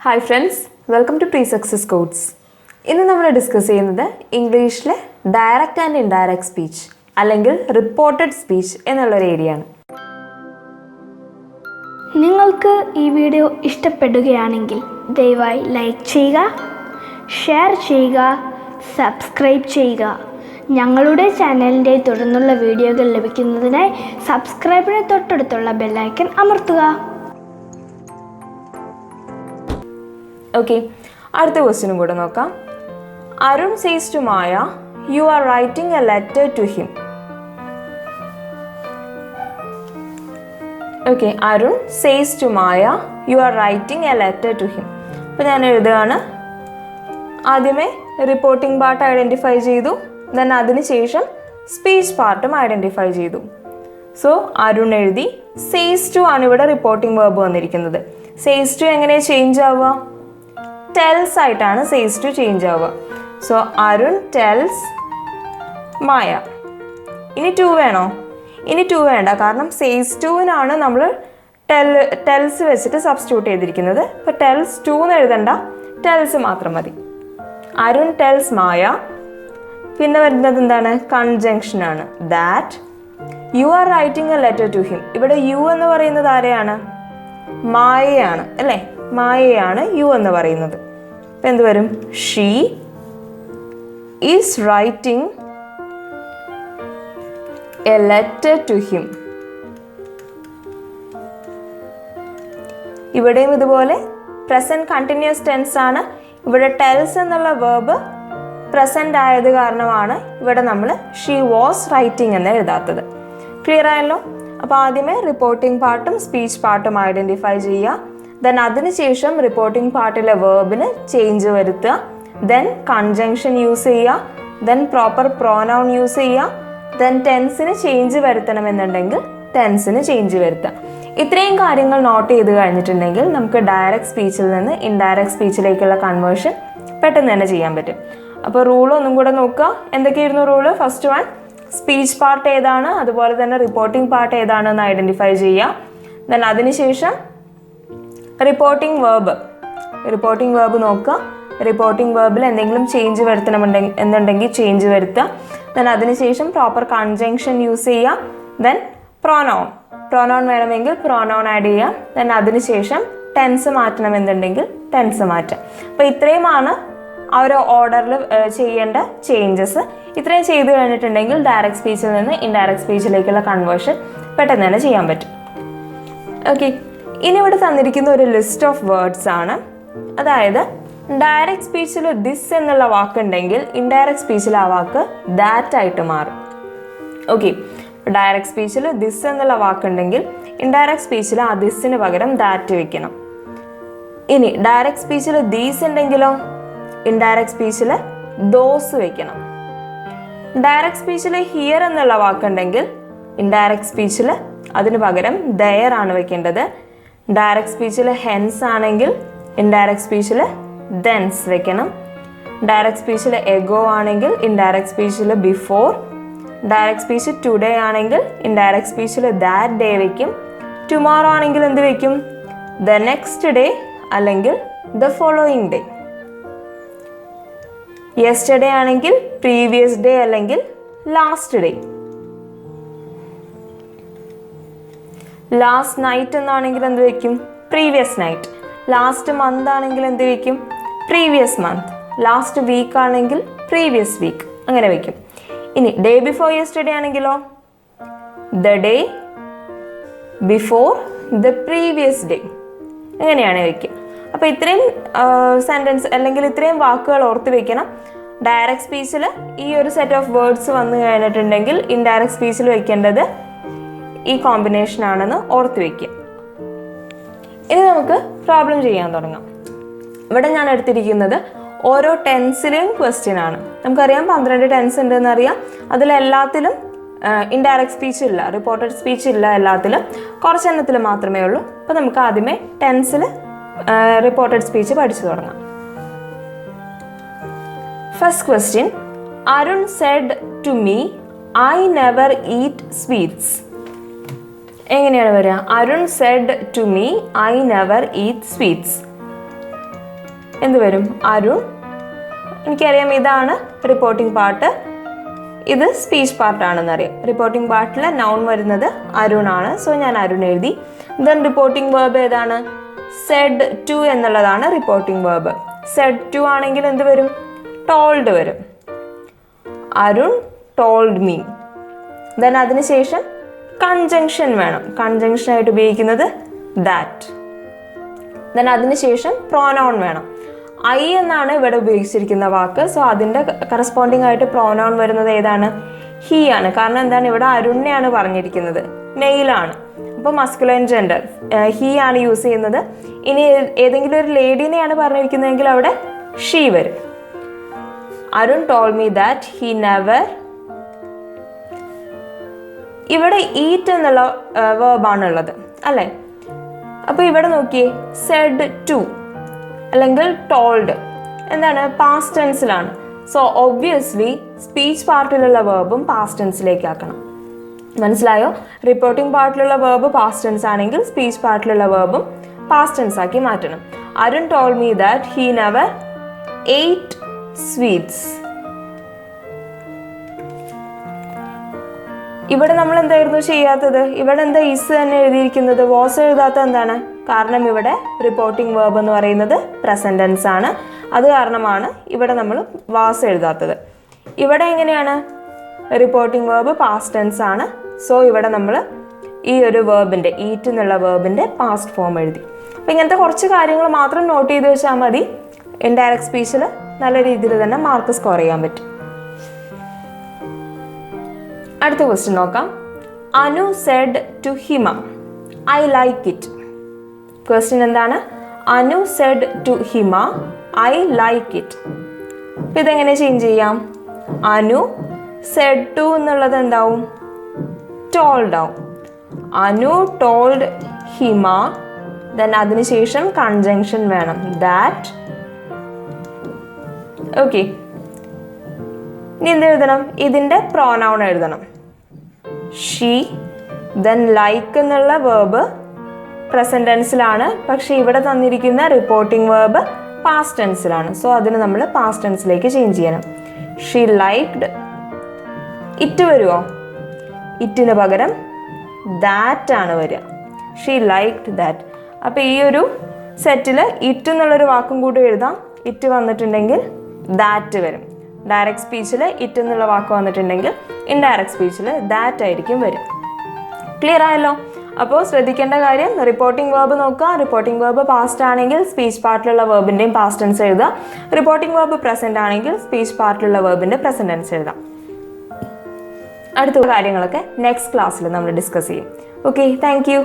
Hi friends, welcome to PreSuccess Codes. ഇന്ന് നമ്മൾ discuss ചെയ്യുന്നത് ഇംഗ്ലീഷിലെ ഡയറക്റ്റ് ആൻഡ് ഇൻഡയറക്റ്റ് സ്പീച്ച് അല്ലെങ്കിൽ റിപ്പോർട്ടഡ് സ്പീച്ച് എന്നുള്ളൊരു ഏരിയയാണ്. നിങ്ങൾക്ക് ഈ വീഡിയോ ഇഷ്ടപ്പെടുകയാണെങ്കിൽ ദയവായി ലൈക്ക് ചെയ്യുക, ഷെയർ ചെയ്യുക, സബ്സ്ക്രൈബ് ചെയ്യുക. ഞങ്ങളുടെ ചാനലിൻ്റെ തുടർന്നുള്ള വീഡിയോകൾ ലഭിക്കുന്നതിനായി സബ്സ്ക്രൈബിന് തൊട്ടടുത്തുള്ള ബെല്ലൈക്കൺ അമർത്തുക. ഓക്കെ, അടുത്ത ക്വസ്റ്റ്യനും കൂടെ നോക്കാം. Arun says to Maya, you are writing a letter to him. Okay, Arun says to Maya, you are writing a letter to him. അപ്പോൾ ഞാൻ എഴുതുകയാണ്. ആദ്യമേ റിപ്പോർട്ടിംഗ് പാർട്ട് ഐഡൻറ്റിഫൈ ചെയ്തു, ദെൻ അതിനുശേഷം സ്പീച്ച് പാർട്ടും ഐഡൻറ്റിഫൈ ചെയ്തു. സോ അരുൺ എഴുതി. സേസ് ടു ആണ് ഇവിടെ റിപ്പോർട്ടിംഗ് വേർബ് വന്നിരിക്കുന്നത്. സേസ് ടു എങ്ങനെ ചേഞ്ച് ആവുക? ടെൽസ് ആയിട്ടാണ് സേസ് ടു ചേഞ്ച് ആവുക. So Arun tells Maya. ഇനി ടു വേണോ? ഇനി ടു വേണ്ട, കാരണം സേസ് ടുവിനാണ് നമ്മൾ ടെൽസ് വെച്ചിട്ട് സബ്സ്റ്റിറ്റ്യൂട്ട് ചെയ്തിരിക്കുന്നത്. ഇപ്പോൾ ടെൽസ് ടു എന്ന് എഴുതണ്ട, ടെൽസ് മാത്രം മതി. അരുൺ ടെൽസ് മായ. പിന്നെ വരുന്നത് എന്താണ്? കൺജങ്ഷൻ ആണ്. That you are writing a letter to him. ഇവിടെ യു എന്ന് പറയുന്നത് ആരെയാണ്? മായയാണ് അല്ലേ? മായയാണ് യു എന്ന് പറയുന്നത്. അപ്പം എന്ത് വരും? She is writing a letter to him. ഇവിടെയും ഇതുപോലെ പ്രസന്റ് കണ്ടിന്യൂസ് ടെൻസ് ആണ്. ഇവിടെ ടെൽസ് എന്നുള്ള വേർബ് പ്രസന്റ് ആയത് കാരണമാണ് ഇവിടെ നമ്മൾ ഷീ വാസ് റൈറ്റിംഗ് എന്ന് എഴുതാത്തത്. ക്ലിയർ ആയല്ലോ? അപ്പോൾ ആദ്യമേ റിപ്പോർട്ടിംഗ് പാർട്ടും സ്പീച്ച് പാർട്ടും ഐഡൻറ്റിഫൈ ചെയ്യുക. ദെൻ അതിനുശേഷം റിപ്പോർട്ടിംഗ് പാർട്ടിലെ വേർബിന് ചേഞ്ച് വരുത്തുക. ദെൻ കൺജങ്ഷൻ യൂസ് ചെയ്യുക. ദെൻ പ്രോപ്പർ പ്രോനൗൺ യൂസ് ചെയ്യുക. ദെൻ ടെൻസിന് ചേഞ്ച് വരുത്തണമെന്നുണ്ടെങ്കിൽ ടെൻസിന് ചേഞ്ച് വരുത്തുക. ഇത്രയും കാര്യങ്ങൾ നോട്ട് ചെയ്ത് കഴിഞ്ഞിട്ടുണ്ടെങ്കിൽ നമുക്ക് ഡയറക്റ്റ് സ്പീച്ചിൽ നിന്ന് ഇൻഡയറക്റ്റ് സ്പീച്ചിലേക്കുള്ള കൺവേർഷൻ പെട്ടെന്ന് തന്നെ ചെയ്യാൻ പറ്റും. അപ്പോൾ റൂൾ ഒന്നും കൂടെ നോക്കുക. എന്തൊക്കെയായിരുന്നു rule? First one, speech part ഏതാണ്, അതുപോലെ തന്നെ റിപ്പോർട്ടിംഗ് പാർട്ട് ഏതാണെന്ന് ഐഡൻറ്റിഫൈ ചെയ്യുക. ദെൻ അതിനുശേഷം റിപ്പോർട്ടിംഗ് വേർബ് നോക്കുക. റിപ്പോർട്ടിംഗ് വേർബിൽ എന്തെങ്കിലും ചേഞ്ച് വരുത്തണമെന്നുണ്ടെങ്കിൽ ചേഞ്ച് വരുത്തുക. ദെൻ അതിനുശേഷം പ്രോപ്പർ കൺജങ്ഷൻ യൂസ് ചെയ്യുക. ദെൻ പ്രോനൗൺ വേണമെങ്കിൽ പ്രോനൗൺ ആഡ് ചെയ്യുക. ദെൻ അതിനുശേഷം ടെൻസ് മാറ്റണമെന്നുണ്ടെങ്കിൽ ടെൻസ് മാറ്റാം. അപ്പോൾ ഇത്രയുമാണ് ആ ഒരു ഓർഡറിൽ ചെയ്യേണ്ട ചേഞ്ചസ്. ഇത്രയും ചെയ്ത് കഴിഞ്ഞിട്ടുണ്ടെങ്കിൽ ഡയറക്റ്റ് സ്പീച്ചിൽ നിന്ന് ഇൻഡയറക്റ്റ് സ്പീച്ചിലേക്കുള്ള കൺവേർഷൻ പെട്ടെന്ന് തന്നെ ചെയ്യാൻ പറ്റും. ഓക്കെ, ഇനി ഇവിടെ തന്നിരിക്കുന്ന ഒരു ലിസ്റ്റ് ഓഫ് വേർഡ്സ് ആണ്. അതായത് ഡയറക്റ്റ് സ്പീച്ചിൽ ദിസ് എന്നുള്ള വാക്കുണ്ടെങ്കിൽ ഇൻഡയറക്റ്റ് സ്പീച്ചിൽ ആ വാക്ക് ദാറ്റ് ആയിട്ട് മാറും. ഓക്കെ, ഡയറക്റ്റ് സ്പീച്ചിൽ ദിസ് എന്നുള്ള വാക്കുണ്ടെങ്കിൽ ഇൻഡയറക്റ്റ് സ്പീച്ചിൽ ആ ദിസിന് പകരം ദാറ്റ് വെക്കണം. ഇനി ഡയറക്റ്റ് സ്പീച്ചിൽ ദീസ് ഉണ്ടെങ്കിലോ ഇൻഡയറക്റ്റ് സ്പീച്ചിൽ ദോസ് വെക്കണം. ഡയറക്റ്റ് സ്പീച്ചിൽ ഹിയർ എന്നുള്ള വാക്കുണ്ടെങ്കിൽ ഇൻഡയറക്റ്റ് സ്പീച്ചിൽ അതിന് പകരം ദയർ ആണ് വെക്കേണ്ടത്. ഡയറക്റ്റ് സ്പീച്ചിൽ ഹെൻസ് ആണെങ്കിൽ ഇൻഡയറക്റ്റ് സ്പീച്ചിൽ ദെൻസ് വെക്കണം. ഡയറക്റ്റ് സ്പീച്ചിൽ എഗോ ആണെങ്കിൽ ഇൻഡയറക്റ്റ് സ്പീച്ചിൽ ബിഫോർ. ഡയറക്റ്റ് സ്പീച്ച് ടുഡേ ആണെങ്കിൽ ഇൻഡയറക്റ്റ് സ്പീച്ചിൽ ദാറ്റ് ഡേ വെക്കും. ടുമോറോ ആണെങ്കിൽ എന്ത് വെക്കും? ദ നെക്സ്റ്റ് ഡേ അല്ലെങ്കിൽ ദ ഫോളോയിങ് ഡേ. യെസ്റ്റർഡേ ആണെങ്കിൽ പ്രീവിയസ് ഡേ അല്ലെങ്കിൽ ലാസ്റ്റ് ഡേ. ലാസ്റ്റ് നൈറ്റ് എന്നാണെങ്കിൽ എന്ത് വെക്കും? Previous night. ലാസ്റ്റ് മന്ത് ആണെങ്കിൽ എന്ത് വെക്കും? Previous month. ലാസ്റ്റ് വീക്ക് ആണെങ്കിൽ പ്രീവിയസ് വീക്ക്. അങ്ങനെ വെക്കും. ഇനി ഡേ ബിഫോർ യെസ്റ്റർഡേ ആണെങ്കിലോ the day before the previous day. അങ്ങനെയാണ് വെക്കുക. അപ്പോൾ ഇത്രയും സെൻറ്റൻസ് അല്ലെങ്കിൽ ഇത്രയും വാക്കുകൾ ഓർത്ത് വെക്കണം. ഡയറക്റ്റ് സ്പീച്ചിൽ ഈ ഒരു സെറ്റ് ഓഫ് വേർഡ്സ് വന്നു കഴിഞ്ഞിട്ടുണ്ടെങ്കിൽ ഇൻഡയറക്റ്റ് സ്പീച്ചിൽ വെക്കേണ്ടത് ഈ കോമ്പിനേഷൻ ആണെന്ന് ഓർത്ത് വെക്കുക. ഇനി നമുക്ക് പ്രോബ്ലം ചെയ്യാൻ തുടങ്ങാം. ഇവിടെ ഞാൻ എടുത്തിരിക്കുന്നത് ഓരോ ടെൻസിലെയും ക്വസ്റ്റ്യൻ ആണ്. നമുക്കറിയാം 12 ടെൻസ് ഉണ്ടെന്ന് അറിയാം. അതിലെല്ലാത്തിലും ഇൻഡയറക്റ്റ് സ്പീച്ച് ഇല്ല, റിപ്പോർട്ടഡ് സ്പീച്ച് ഇല്ല. എല്ലാത്തിലും കുറച്ചെണ്ണത്തിൽ മാത്രമേ ഉള്ളൂ. അപ്പോൾ നമുക്ക് ആദ്യമേ ടെൻസിൽ റിപ്പോർട്ടഡ് സ്പീച്ച് പഠിച്ചു തുടങ്ങാം. First question, Arun said to me I never eat sweets. എങ്ങനെയാണ് വരിക? Arun said to me I never eat sweets. എന്ത് വരും? അരുൺ. എനിക്കറിയാം ഇതാണ് റിപ്പോർട്ടിംഗ് പാർട്ട്, ഇത് സ്പീച്ച് പാർട്ടാണെന്നറിയാം. റിപ്പോർട്ടിംഗ് പാർട്ടിൽ നൗൺ വരുന്നത് അരുൺ ആണ്. സോ ഞാൻ അരുൺ എഴുതി. ദെൻ റിപ്പോർട്ടിംഗ് വേർബ് ഏതാണ്? സെഡ് ടു എന്നുള്ളതാണ് റിപ്പോർട്ടിംഗ് വേർബ്. സെഡ് ടു ആണെങ്കിൽ എന്ത് വരും? ടോൾഡ് വരും. Arun told me. ദെൻ അതിനുശേഷം കൺജങ്ഷൻ വേണം. കൺജങ്ഷൻ ആയിട്ട് ഉപയോഗിക്കുന്നത് ദാറ്റ്. ദെൻ അതിനുശേഷം പ്രോനൗൺ വേണം. ഐ എന്നാണ് ഇവിടെ ഉപയോഗിച്ചിരിക്കുന്ന വാക്ക്. സോ അതിൻ്റെ കറസ്പോണ്ടിങ് ആയിട്ട് പ്രോനൗൺ വരുന്നത് ഏതാണ്? ഹീ ആണ്. കാരണം എന്താണ്? ഇവിടെ അരുണിനെയാണ് പറഞ്ഞിരിക്കുന്നത്, നെയിലാണ്. അപ്പോൾ മസ്കുലൈൻ ജെൻഡർ ഹീ ആണ് യൂസ് ചെയ്യുന്നത്. ഇനി ഏതെങ്കിലും ഒരു ലേഡീനെയാണ് പറഞ്ഞിരിക്കുന്നതെങ്കിൽ അവിടെ ഷീ വരും. Arun told me that he never. ഇവിടെ ഈറ്റ് എന്നുള്ള വേർബാണുള്ളത് അല്ലേ? അപ്പോൾ ഇവിടെ നോക്കിയേ, സെഡ് ടു അല്ലെങ്കിൽ ടോൾഡ് എന്താണ്? പാസ്റ്റ് ടെൻസിലാണ്. സോ ഒബ്വിയസ്ലി സ്പീച്ച് പാർട്ടിലുള്ള വേർബും പാസ്റ്റ് ടെൻസിലേക്ക് ആക്കണം. മനസ്സിലായോ? റിപ്പോർട്ടിംഗ് പാർട്ടിലുള്ള വേർബ് പാസ്റ്റ് ടെൻസ് ആണെങ്കിൽ സ്പീച്ച് പാർട്ടിലുള്ള വേർബും പാസ്റ്റ് ടെൻസ് ആക്കി മാറ്റണം. Arun told me that he never ate sweets. ഇവിടെ നമ്മൾ എന്തായിരുന്നു ചെയ്യാത്തത്? ഇവിടെ എന്താ ഇസ് തന്നെ എഴുതിയിരിക്കുന്നത്? വാസ് എഴുതാത്തത് എന്താണ്? കാരണം ഇവിടെ റിപ്പോർട്ടിംഗ് വേർബ് എന്ന് പറയുന്നത് പ്രസന്റ് ടെൻസ് ആണ്. അത് കാരണമാണ് ഇവിടെ നമ്മൾ വാസ് എഴുതാത്തത്. ഇവിടെ എങ്ങനെയാണ്? റിപ്പോർട്ടിംഗ് വേർബ് പാസ്റ്റ് ടെൻസ് ആണ്. സോ ഇവിടെ നമ്മൾ ഈ ഒരു വേർബിൻ്റെ, ഈറ്റ് എന്നുള്ള വേർബിൻ്റെ പാസ്റ്റ് ഫോം എഴുതി. അപ്പം ഇങ്ങനത്തെ കുറച്ച് കാര്യങ്ങൾ മാത്രം നോട്ട് ചെയ്ത് വെച്ചാൽ മതി. ഇൻഡയറക്റ്റ് സ്പീച്ചിൽ നല്ല രീതിയിൽ തന്നെ മാർക്ക് സ്കോർ ചെയ്യാൻ പറ്റും. അടുത്ത ക്വസ്റ്റ്യൻ നോക്കാം. Anu said to Hima I like it. Question എന്താണ്? Anu said to Hima I like it. അപ്പം ഇതെങ്ങനെ ചേഞ്ച് ചെയ്യാം? അനു സെഡ് ടു എന്നുള്ളത് എന്താവും? ടോൾഡ് ആവും. അനു ടോൾഡ് ഹിമ. ദെൻ അതിനുശേഷം കൺജങ്ഷൻ വേണം, ദാറ്റ്. ഓക്കെ, ഇനി എന്ത് എഴുതണം? ഇതിൻ്റെ പ്രോനൗൺ എഴുതണം, ഷീ. ദെൻ ലൈക്ക് എന്നുള്ള വേർബ് പ്രസന്റ് ടെൻസിലാണ്, പക്ഷെ ഇവിടെ തന്നിരിക്കുന്ന റിപ്പോർട്ടിംഗ് വേർബ് പാസ്റ്റ് ടെൻസിലാണ്. സോ അതിന് നമ്മൾ പാസ്റ്റ് ടെൻസിലേക്ക് ചേഞ്ച് ചെയ്യണം. ഷീ ലൈക്ഡ് ഇറ്റ് വരുമോ? ഇറ്റിന് പകരം ദാറ്റ് ആണ് വരിക. She liked that. അപ്പോൾ ഈ ഒരു സെറ്റിൽ ഇറ്റ് എന്നുള്ളൊരു വാക്കും കൂടി എഴുതാം. ഇറ്റ് വന്നിട്ടുണ്ടെങ്കിൽ ദാറ്റ് വരും. ഡയറക്റ്റ് സ്പീച്ചിൽ ഇറ്റ് എന്നുള്ള വാക്ക് വന്നിട്ടുണ്ടെങ്കിൽ ഇൻഡയറക്റ്റ് സ്പീച്ചിൽ ദാറ്റ് ആയിരിക്കും വരും. ക്ലിയർ ആയല്ലോ? അപ്പോൾ ശ്രദ്ധിക്കേണ്ട കാര്യം, റിപ്പോർട്ടിംഗ് വേർബ് നോക്കുക. റിപ്പോർട്ടിംഗ് വേർബ് പാസ്റ്റ് ആണെങ്കിൽ സ്പീച്ച് പാർട്ടിലുള്ള വേർബിൻ്റെയും പാസ്റ്റ് ടെൻസ് എഴുതുക. റിപ്പോർട്ടിംഗ് വേർബ് പ്രസന്റ് ആണെങ്കിൽ സ്പീച്ച് പാർട്ടിലുള്ള വേർബിൻ്റെ പ്രസന്റ് ടെൻസ് എഴുതാം. അടുത്ത കാര്യങ്ങളൊക്കെ നെക്സ്റ്റ് ക്ലാസ്സിൽ നമ്മൾ ഡിസ്കസ് ചെയ്യും. Okay, thank you.